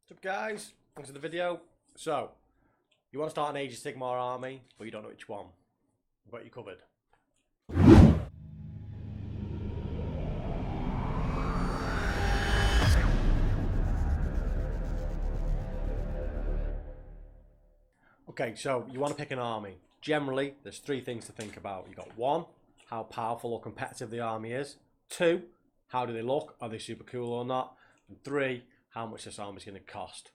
What's up guys, welcome to the video. So, you want to start an Age of Sigmar army, but you don't know which one. I've got you covered. Okay, so you want to pick an army. Generally, there's three things to think about. You've got one, how powerful or competitive the army is. Two, how do they look? Are they super cool or not? And three, how much this army is going to cost.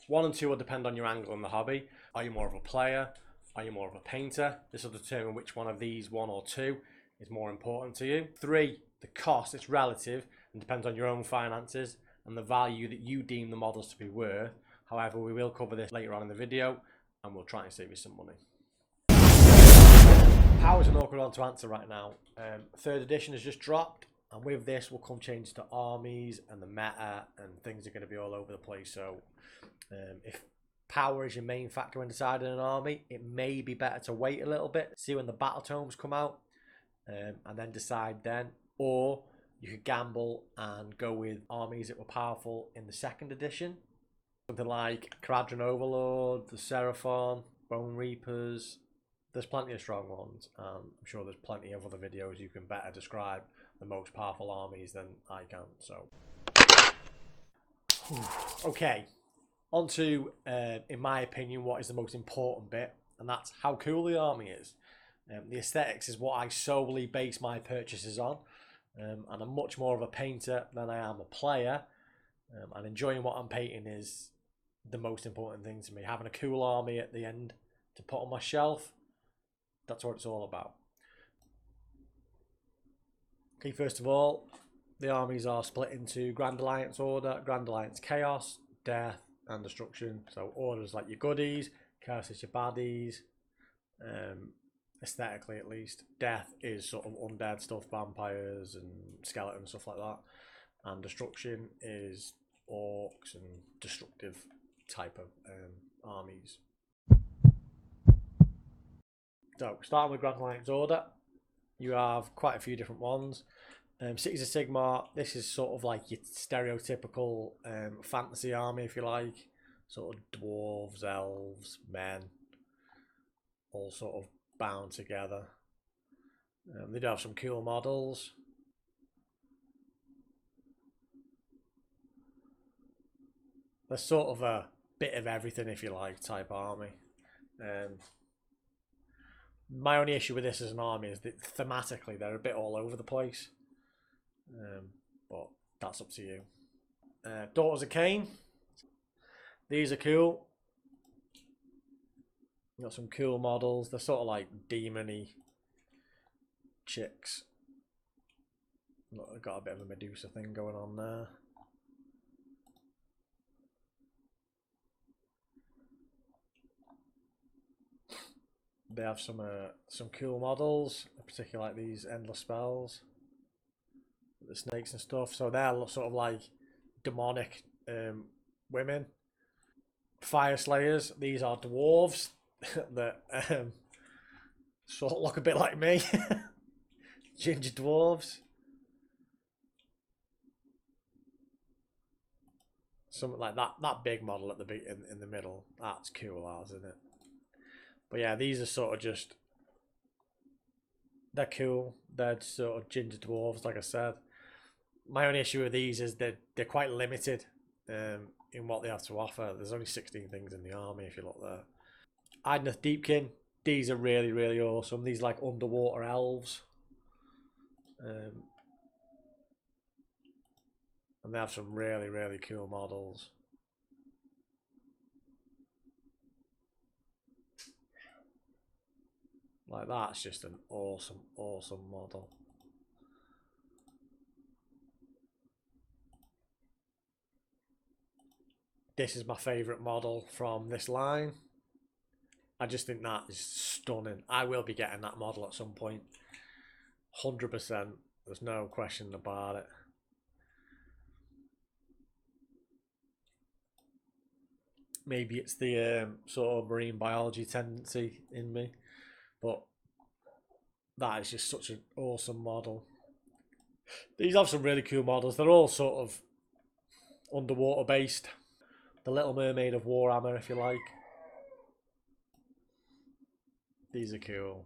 1 and 2 will depend on your angle in the hobby. Are you more of a player? Are you more of a painter? This will determine which one of these, 1 or 2, is more important to you. 3, the cost, it's relative and depends on your own finances and the value that you deem the models to be worth. However, we will cover this later on in the video and we'll try and save you some money. How is an awkward one to answer right now? 3rd edition has just dropped. And with this will come changes to armies and the meta, and things are going to be all over the place. So if power is your main factor when deciding an army, it may be better to wait a little bit, see when the battle tomes come out, and then decide then. Or you could gamble and go with armies that were powerful in the 2nd edition. Something like Kharadron Overlords, the Seraphon, Bone Reapers. There's plenty of strong ones. I'm sure there's plenty of other videos you can better describe the most powerful armies than I can. So, okay, on to, in my opinion, what is the most important bit, and that's how cool the army is. The aesthetics is what I solely base my purchases on, and I'm much more of a painter than I am a player, and enjoying what I'm painting is the most important thing to me. Having a cool army at the end to put on my shelf, that's what it's all about. Okay, first of all, the armies are split into Grand Alliance Order, Grand Alliance Chaos, Death, and Destruction. So orders like your goodies, Chaos is your baddies, aesthetically at least. Death is sort of undead stuff, vampires and skeletons, stuff like that. And Destruction is orcs and destructive type of armies. So, starting with Grand Alliance Order, you have quite a few different ones. Cities of Sigmar, this is sort of like your stereotypical fantasy army, if you like. Sort of dwarves, elves, men, all sort of bound together. They do have some cool models. They're sort of a bit of everything, if you like, type army. My only issue with this as an army is that thematically they're a bit all over the place. But that's up to you. Daughters of Cain. These are cool. Got some cool models. They're sort of like demon-y chicks. Look, they've got a bit of a Medusa thing going on there. They have some cool models, particularly like these endless spells, the snakes and stuff. So they're sort of like demonic women. Fire Slayers. These are dwarves that sort of look a bit like me. Ginger dwarves. Something like that. That big model at the big in the middle. That's cool, isn't it? But yeah, these are sort of just, they're cool. They're sort of ginger dwarves, like I said. My only issue with these is that they're quite limited in what they have to offer. There's only 16 things in the army if you look there. Idnath Deepkin. These are really, really awesome. These are like underwater elves. And they have some really, really cool models. Like that's just an awesome, awesome model. This is my favourite model from this line. I just think that is stunning. I will be getting that model at some point. 100%. There's no question about it. Maybe it's the sort of marine biology tendency in me. But that is just such an awesome model. These have some really cool models. They're all sort of underwater based. The Little Mermaid of Warhammer, if you like. These are cool.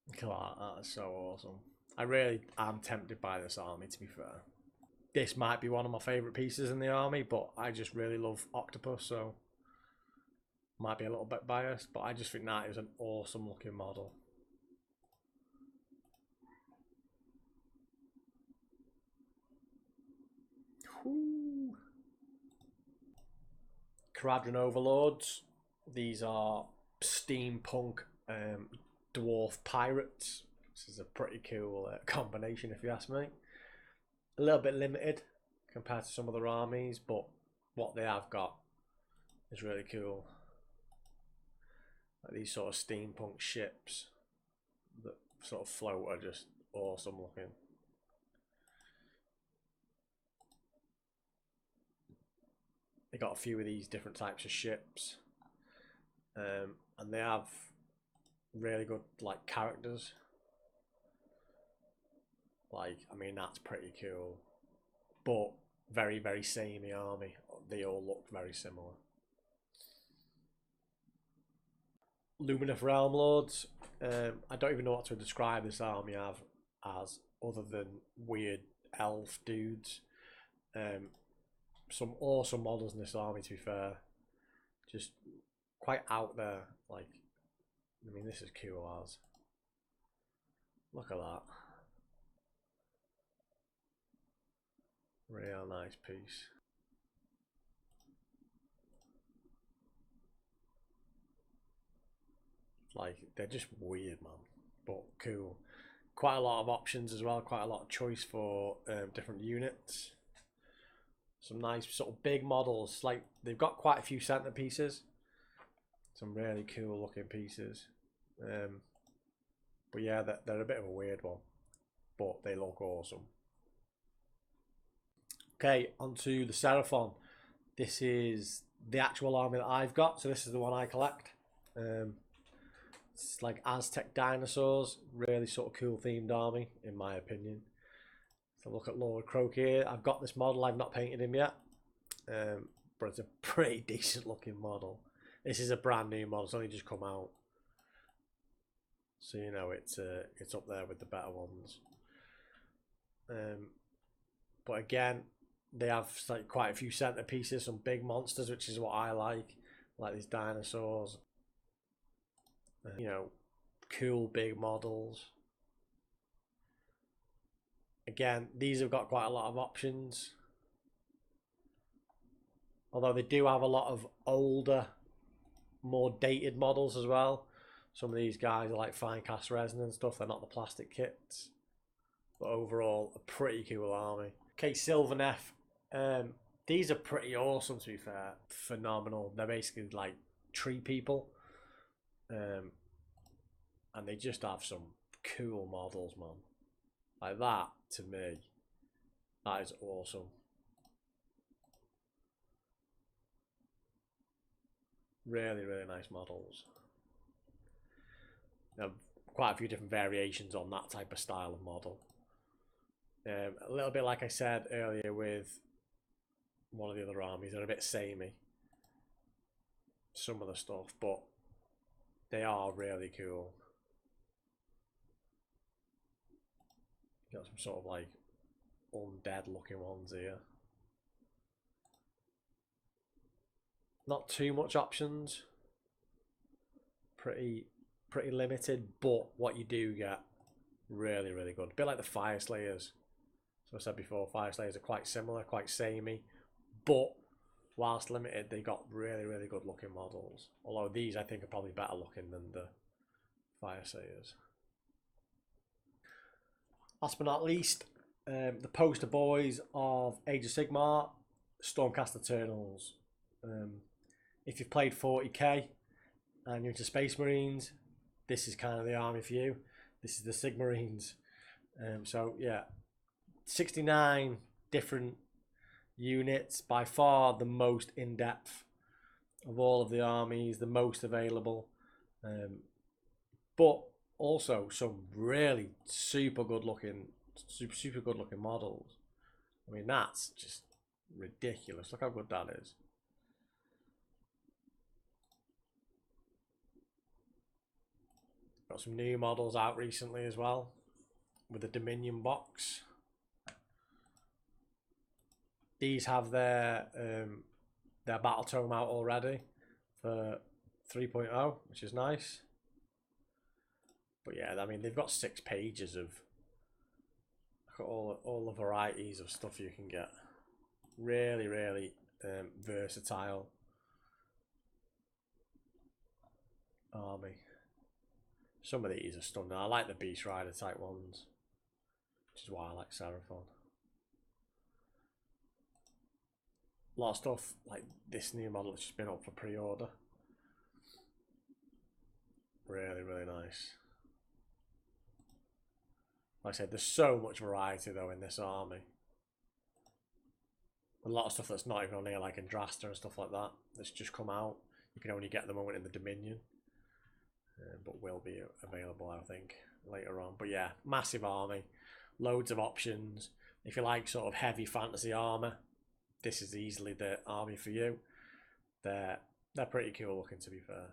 Look at that, that's so awesome. I really am tempted by this army, to be fair. This might be one of my favourite pieces in the army, but I just really love Octopus, so might be a little bit biased, but I just think that is an awesome looking model. Whew. Caradhran Overlords. These are steampunk dwarf pirates. This is a pretty cool combination, if you ask me. A little bit limited compared to some other armies, but what they have got is really cool. Like these sort of steampunk ships that sort of float are just awesome looking. They got a few of these different types of ships, and they have really good like characters. Like, I mean, that's pretty cool, but very, very samey army. They all look very similar. Luminous Realm Lords. I don't even know what to describe this army as other than weird elf dudes. Some awesome models in this army, to be fair. Just quite out there. Like, I mean, this is cool as. Look at that. Real nice piece. Like, they're just weird, man, but cool. Quite a lot of options as well, quite a lot of choice for different units. Some nice sort of big models. Like, they've got quite a few centerpieces. Some really cool looking pieces. But yeah, they're a bit of a weird one, but they look awesome. Okay, onto the Seraphon. This is the actual army that I've got, so this is the one I collect. It's like Aztec dinosaurs, really sort of cool themed army, in my opinion. So look at Lord Croak here. I've got this model, I've not painted him yet, but it's a pretty decent looking model. This is a brand new model, it's only just come out, so you know it's up there with the better ones. But again, they have like quite a few centerpieces, some big monsters, which is what I like these dinosaurs. You know, cool big models. Again, these have got quite a lot of options, although they do have a lot of older, more dated models as well. Some of these guys are like fine cast resin and stuff. They're not the plastic kits, but overall a pretty cool army. Okay, Silverneff. These are pretty awesome, to be fair. Phenomenal. They're basically like tree people. And they just have some cool models, man. Like that, to me, that is awesome. Really, really nice models. Quite a few different variations on that type of style of model. A little bit like I said earlier with one of the other armies, they're a bit samey, some of the stuff, but they are really cool. Got some sort of like undead looking ones here. Not too much options. Pretty limited, but what you do get, really, really good. A bit like the Fire Slayers. So I said before, Fire Slayers are quite similar, quite samey, but whilst limited, they got really, really good looking models. Although these I think are probably better looking than the Fire Slayers. Last but not least, the poster boys of Age of Sigmar, Stormcaster Turtles. If you've played 40k and you're into Space Marines, this is kind of the army for you. This is the Sigmarines. So yeah, 69 different units, by far the most in-depth of all of the armies, the most available, but also some really super good looking super good looking models. I mean, that's just ridiculous. Look how good that is. Got some new models out recently as well with the Dominion box. These have their battle tome out already for 3.0, which is nice. But yeah, I mean, they've got 6 pages of all the varieties of stuff you can get. Really, really versatile army. Some of these are stunning. I like the Beast Rider type ones, which is why I like Seraphon. A lot of stuff like this new model that's just been up for pre-order. Really, really nice. Like I said, there's so much variety though in this army. A lot of stuff that's not even on here, like Andrasta and stuff like that, that's just come out. You can only get at the moment in the Dominion, but will be available, I think, later on. But yeah, massive army, loads of options. If you like sort of heavy fantasy armor, this is easily the army for you. They're pretty cool looking, to be fair.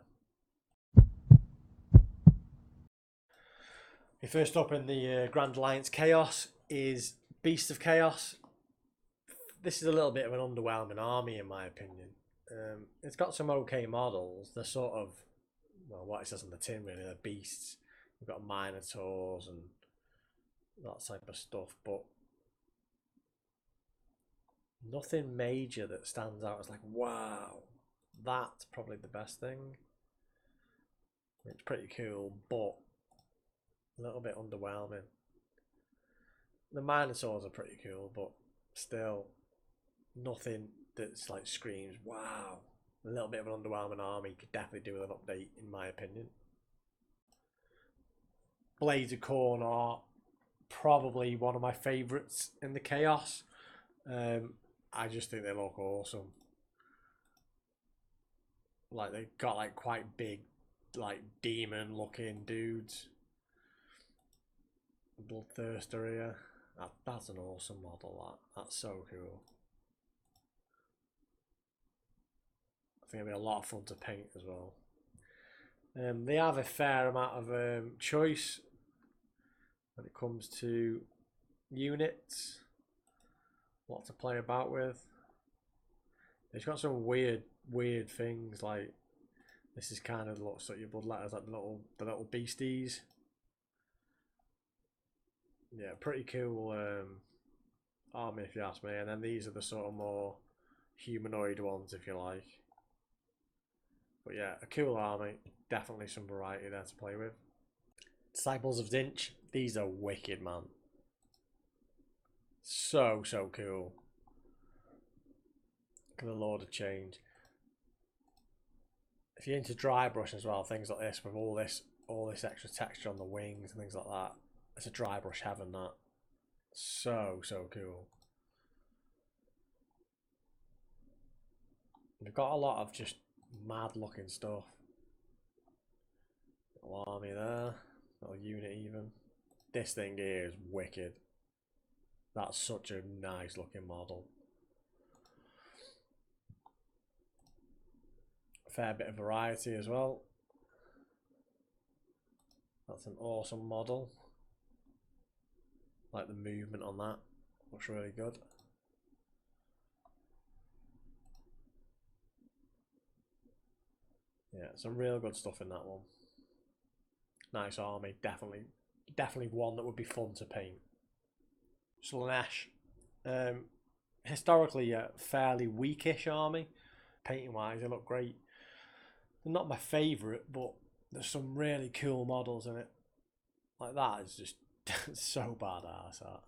First up in the Grand Alliance Chaos is Beast of Chaos. This is a little bit of an underwhelming army in my opinion. It's got some okay models. They're sort of, well, what it says on the tin really, they're beasts. We've got Minotaurs and that type of stuff, but nothing major that stands out as like, wow, that's probably the best thing. It's pretty cool, but a little bit underwhelming. The Minotaurs are pretty cool, but still nothing that's like screams, wow. A little bit of an underwhelming army. Could definitely do with an update, in my opinion. Blades of Khorne are probably one of my favourites in the Chaos. I just think they look awesome. Like, they've got like quite big, like demon looking dudes. Bloodthirster here. That's an awesome model. That's so cool. I think it'll be a lot of fun to paint as well. They have a fair amount of choice when it comes to units. A lot to play about with. It's got some weird things, like this is kind of looks like your bloodletters, like the little beasties. Yeah, pretty cool army if you ask me. And then these are the sort of more humanoid ones, if you like. But yeah, a cool army. Definitely some variety there to play with. Disciples of Zinch. These are wicked, man. So cool. Look at the Lord of Change. If you're into dry brush as well, things like this with all this extra texture on the wings and things like that, it's a dry brush heaven. That so cool. We've got a lot of just mad looking stuff. Little army there, little unit even. This thing here is wicked. That's such a nice looking model. Fair bit of variety as well. That's an awesome model. Like the movement on that, looks really good. Yeah, some real good stuff in that one. Nice army, definitely one that would be fun to paint. Slaanesh, historically a fairly weakish army. Painting wise, they look great. They're not my favourite, but there's some really cool models in it. Like that is just so badass. That.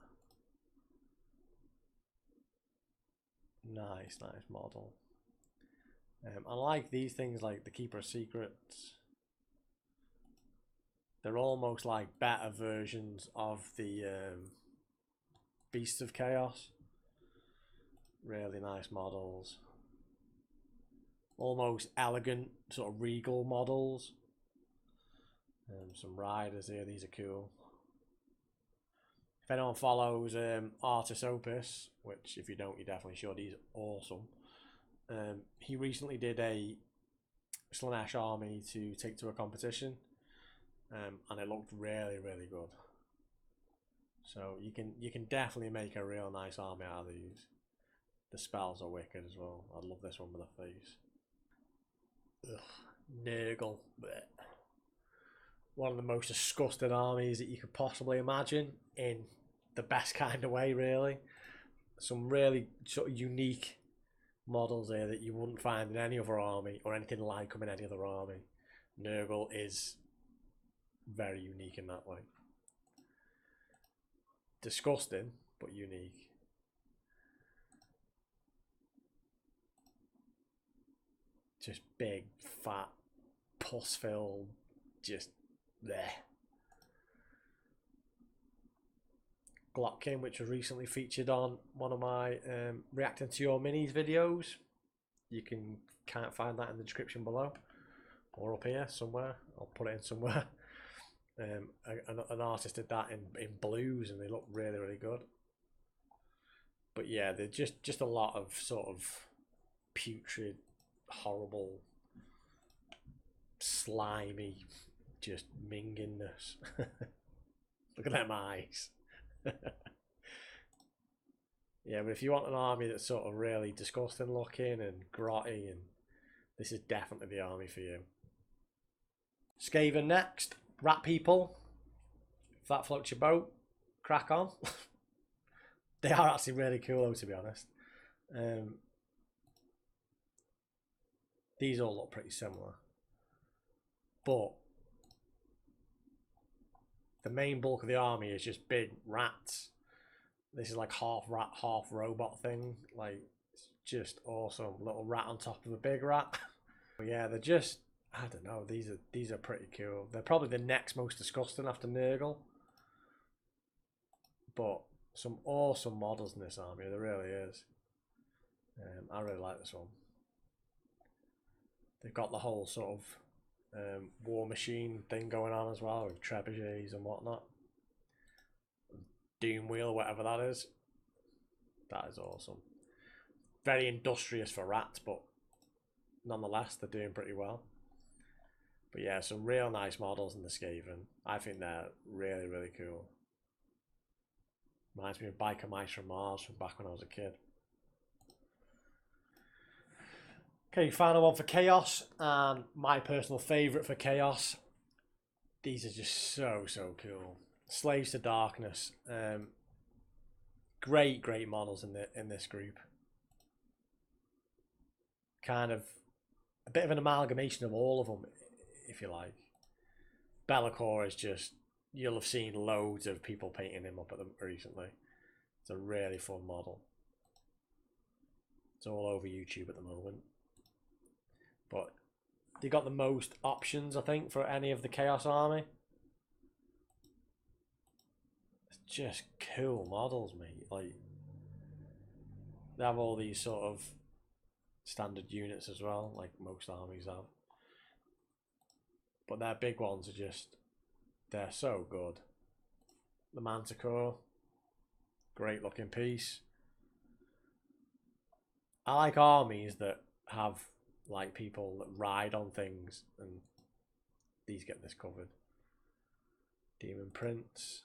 Nice model. I like these things like the Keeper of Secrets. They're almost like better versions of the Beasts of Chaos. Really nice models. Almost elegant, sort of regal models. Some riders here, these are cool. If anyone follows Artis Opus, which if you don't, you definitely should, he's awesome. He recently did a Slanesh army to take to a competition, and it looked really, really good. So you can definitely make a real nice army out of these. The spells are wicked as well. I love this one with a face. Ugh, Nurgle. Blech. One of the most disgusting armies that you could possibly imagine, in the best kind of way, really. Some really sort of unique models here that you wouldn't find in any other army, or anything like them in any other army. Nurgle is very unique in that way. Disgusting, but unique. Just big, fat, pus-filled, just there. Glockkin, which was recently featured on one of my reacting to your minis videos. You can't find that in the description below, or up here somewhere. I'll put it in somewhere. An artist did that in blues, and they look really, really good. But yeah, they're just a lot of sort of putrid, horrible, slimy, just mingingness. Look at them eyes. Yeah, but if you want an army that's sort of really disgusting looking and grotty, and this is definitely the army for you. Skaven next. Rat people. If that floats your boat, crack on. They are actually really cool though, to be honest. These all look pretty similar, but the main bulk of the army is just big rats. This is like half rat, half robot thing. Like, it's just awesome. Little rat on top of a big rat. But yeah, they're just, I don't know, these are pretty cool. They're probably the next most disgusting after Nurgle. But some awesome models in this army, there really is. I really like this one. They've got the whole sort of war machine thing going on as well, with trebuchets and whatnot. Doom wheel, whatever that is. That is awesome. Very industrious for rats, but nonetheless, they're doing pretty well. But yeah, some real nice models in the Skaven. I think they're really, really cool. Reminds me of Biker Mice from Mars from back when I was a kid. Okay, final one for Chaos, and my personal favourite for Chaos. These are just so cool. Slaves to Darkness. Great models in this group. Kind of a bit of an amalgamation of all of them, if you like. Be'lakor is just, you'll have seen loads of people painting him up at them recently. It's a really fun model. It's all over YouTube at the moment. But they got the most options, I think, for any of the Chaos army. It's just cool models, mate. Like, they have all these sort of standard units as well, like most armies have. But their big ones are just, they're so good. The Manticore, great looking piece. I like armies that have like people that ride on things, and these get this covered. Demon Prince.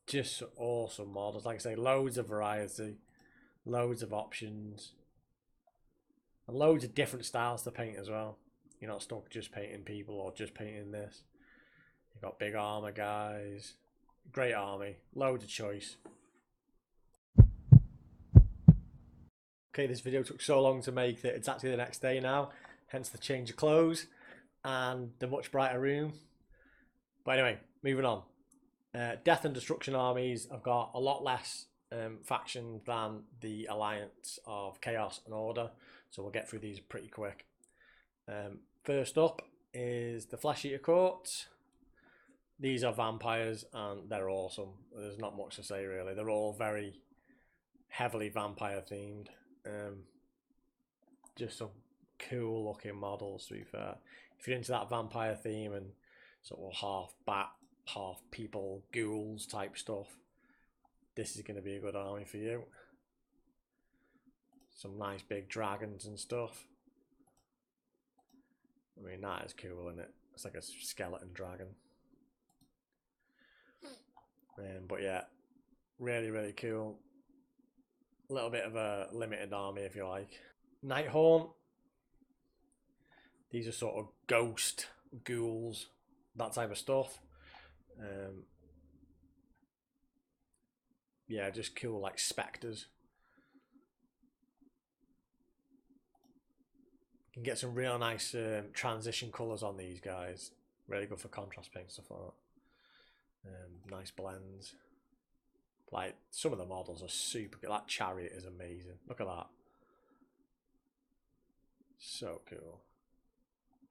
Just awesome models. Like I say, loads of variety, loads of options, and loads of different styles to paint as well. You're not stuck just painting people or just painting this. You've got big armor guys. Great army. Loads of choice. Okay, this video took so long to make that it's actually the next day now. Hence the change of clothes and the much brighter room. But anyway, moving on. Death and Destruction armies have got a lot less faction than the Alliance of Chaos and Order. So we'll get through these pretty quick. First up is the Flesh Eater Courts. These are vampires and they're awesome. There's not much to say really. They're all very heavily vampire themed. Just some cool looking models, to be fair. If you're into that vampire theme and sort of half bat, half people, ghouls type stuff, this is going to be a good army for you. Some nice big dragons and stuff. I mean, that is cool, isn't it? It's like a skeleton dragon. But yeah, really, really cool. A little bit of a limited army, if you like. Nighthorn. These are sort of ghost ghouls, that type of stuff. Yeah, just cool, like spectres. You can get some real nice transition colours on these guys. Really good for contrast paint, stuff like that. Nice blends. Like, some of the models are super good. That chariot is amazing. Look at that. So cool.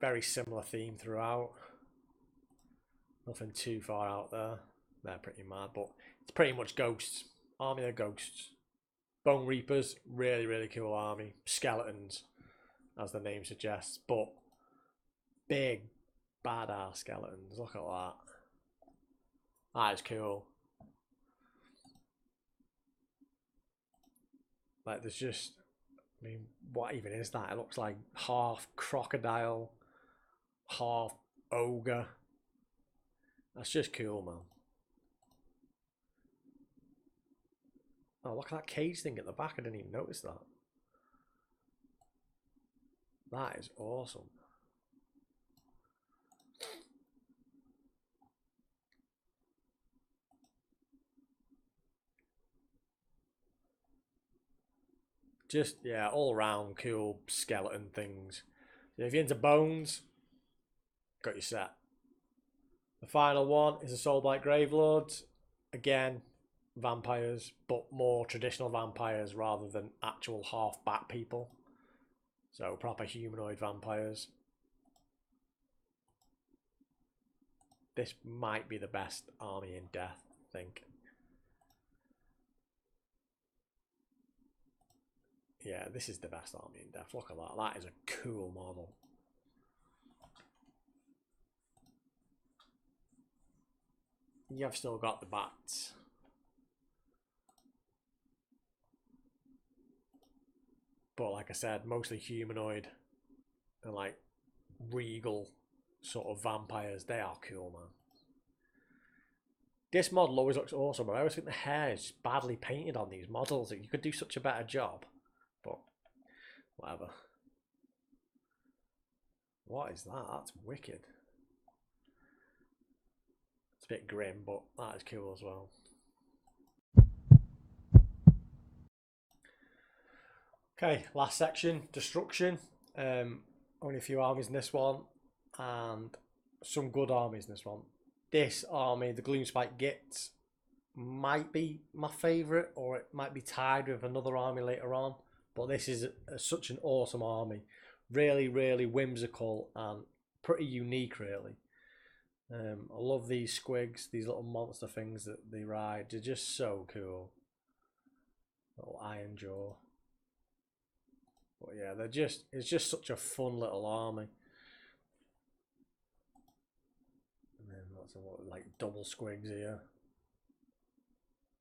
Very similar theme throughout. Nothing too far out there. They're pretty mad, but it's pretty much ghosts. Army of ghosts. Bone Reapers, really, really cool army. Skeletons, as the name suggests, but big, badass skeletons. Look at that. That is cool. Like, there's just, I mean, what even is that? It looks like half crocodile, half ogre. That's just cool, man. Oh, look at that cage thing at the back. I didn't even notice that. That is awesome. Just, yeah, all round cool skeleton things. So if you're into bones, got your set. The final one is the Soulbite Gravelords. Again, vampires, but more traditional vampires rather than actual half-bat people. So proper humanoid vampires. This might be the best army in Death, I think. Yeah, this is the best army in Death. Look at that. That is a cool model. You've still got the bats. But like I said, mostly humanoid and like regal sort of vampires. They are cool, man. This model always looks awesome, but I always think the hair is badly painted on these models. You could do such a better job, but whatever. What is that? That's wicked. It's a bit grim, but that is cool as well. Okay, last section, destruction. Only a few armies in this one, and some good armies in this one. This army, the Gloomspite Gits, might be my favourite, or it might be tied with another army later on. But this is such an awesome army. Really, really whimsical and pretty unique, really. I love these squigs, these little monster things that they ride. They're just so cool. Little iron jaw. But yeah, it's just such a fun little army. And then lots of like double squigs here.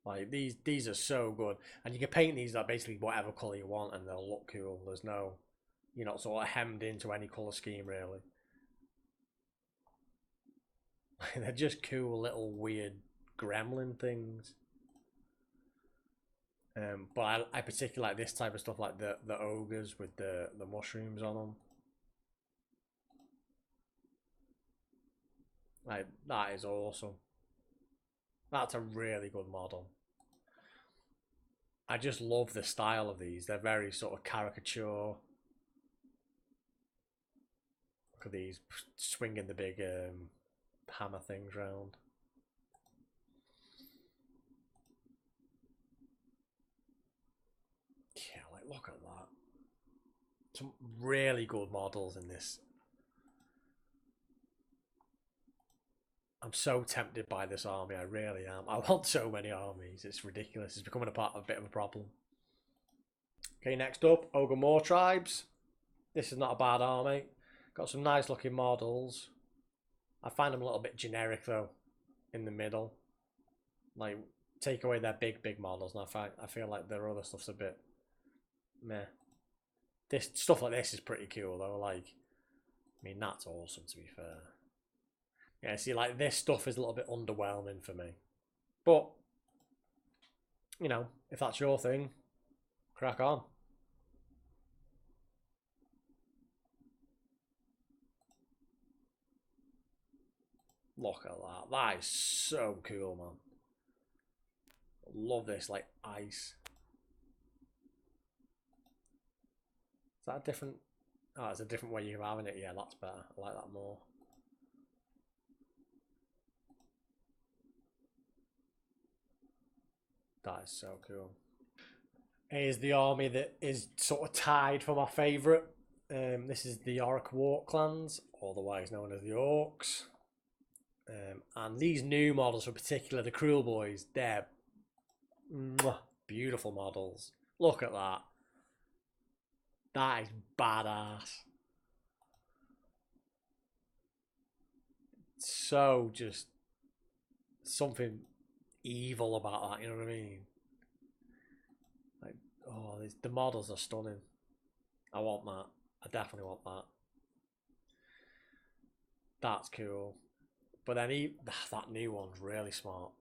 Like these are so good. And you can paint these like basically whatever colour you want and they'll look cool. There's no, you're not sort of hemmed into any colour scheme really. They're just cool little weird gremlin things. But I particularly like this type of stuff, like the ogres with the mushrooms on them. Like, that is awesome. That's a really good model. I just love the style of these. They're very sort of caricature. Look at these swinging the big hammer things round. Yeah, like look at that. Some really good models in this. I'm so tempted by this army, I really am. I want so many armies, it's ridiculous. It's becoming a bit of a problem. Okay, next up, Ogremoore Tribes. This is not a bad army. Got some nice looking models. I find them a little bit generic though. in the middle. Like, take away their big models, and I feel like their other stuff's a bit meh. This stuff like this is pretty cool though. Like, I mean, that's awesome to be fair. Yeah, see, like this stuff is a little bit underwhelming for me, but you know, if that's your thing, crack on. Look at that. That is so cool, man. Love this, like ice. Is that a different... Oh, it's a different way you're having it. Yeah, that's better. I like that more. That is so cool. Here's the army that is sort of tied for my favourite. This is the Ogremoore clans, otherwise known as the Orcs. And these new models, in particular the Cruel Boys, they're beautiful models. Look at that. That is badass. So just something evil about that, you know what I mean? Like, oh, the models are stunning. I want that. I definitely want that. That's cool. But then that new one's really smart.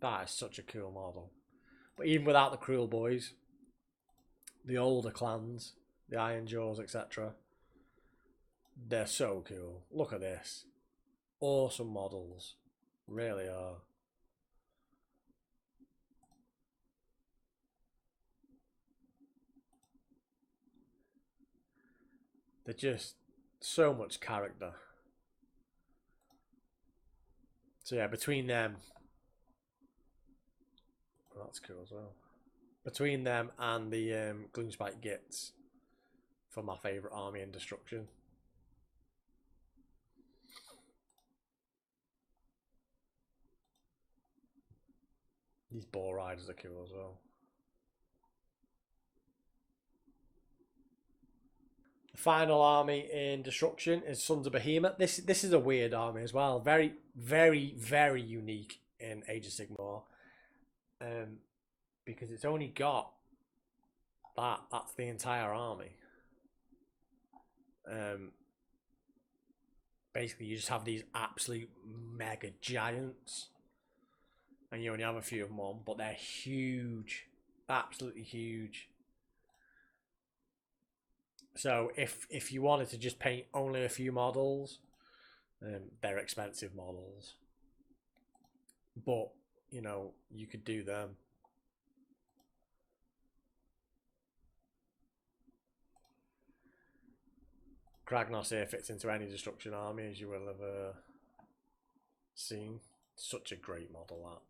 That is such a cool model. But even without the Cruel Boys, the older clans, the Iron Jaws, etc., they're so cool. Look at this. Awesome models. Really are. They're just so much character. So yeah, between them, oh, that's cool as well. Between them and the Gloomspite Gits for my favourite army in Destruction. These Boar Riders are cool as well. The final army in Destruction is Sons of Ahima. This is a weird army as well. Very, very, very unique in Age of Sigmar. Because it's only got that. That's the entire army. Basically, you just have these absolute mega giants. And you only have a few of them on, but they're huge. Absolutely huge. So if you wanted to just paint only a few models, they're expensive models. But, you know, you could do them. Kragnos here fits into any Destruction army, as you will have seen. Such a great model, that.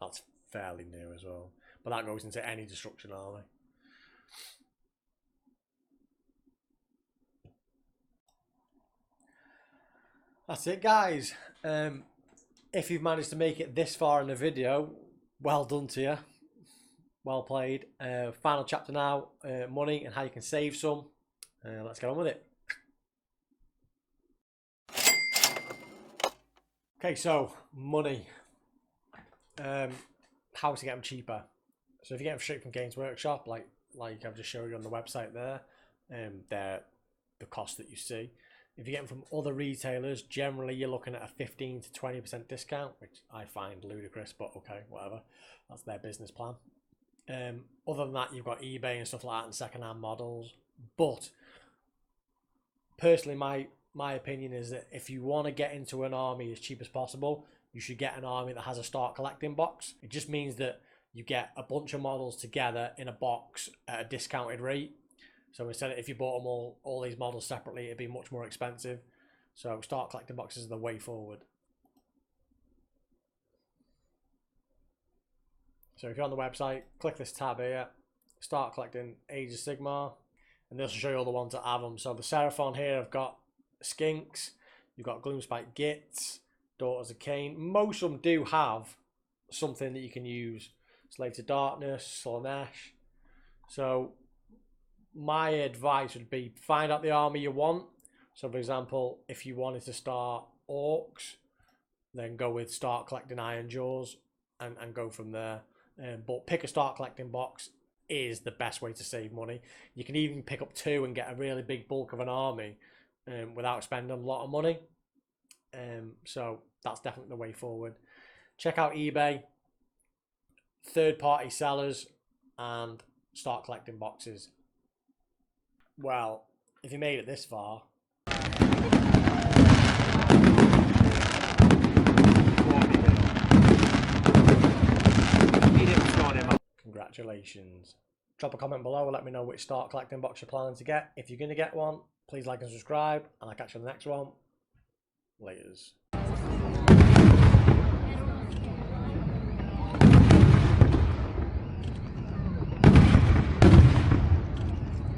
That's fairly new as well. But that goes into any Destruction army. That's it, guys. If you've managed to make it this far in the video, well done to you. Well played. Final chapter now, money and how you can save some. Let's get on with it. Okay, so money. How to get them cheaper. So if you get them straight from Games Workshop, like I've just showed you on the website there, they're the cost that you see. If you get them from other retailers, generally you're looking at a 15 to 20% discount, which I find ludicrous, but okay, whatever. That's their business plan. Other than that, you've got eBay and stuff like that and secondhand models. But personally, my opinion is that if you want to get into an army as cheap as possible, you should get an army that has a start collecting box. It just means that you get a bunch of models together in a box at a discounted rate. So instead of, if you bought them all these models separately, it'd be much more expensive. So start collecting boxes are the way forward. So if you're on the website, click this tab here, start collecting Age of Sigmar, and this will show you all the ones that have them. So the Seraphon here have got Skinks, you've got Gloomspite Gits, Daughters of Cain. Most of them do have something that you can use. Slave to Darkness, Silverneff. So my advice would be find out the army you want. So for example, if you wanted to start Orcs, then go with start collecting Iron Jaws and go from there. But pick a start collecting box is the best way to save money. You can even pick up 2 and get a really big bulk of an army without spending a lot of money. So that's definitely the way forward. Check out eBay, third-party sellers, and start collecting boxes. Well, if you made it this far, congratulations. Drop a comment below and let me know which start collecting box you're planning to get. If you're going to get one, please like and subscribe, and I'll catch you on the next one. Laters.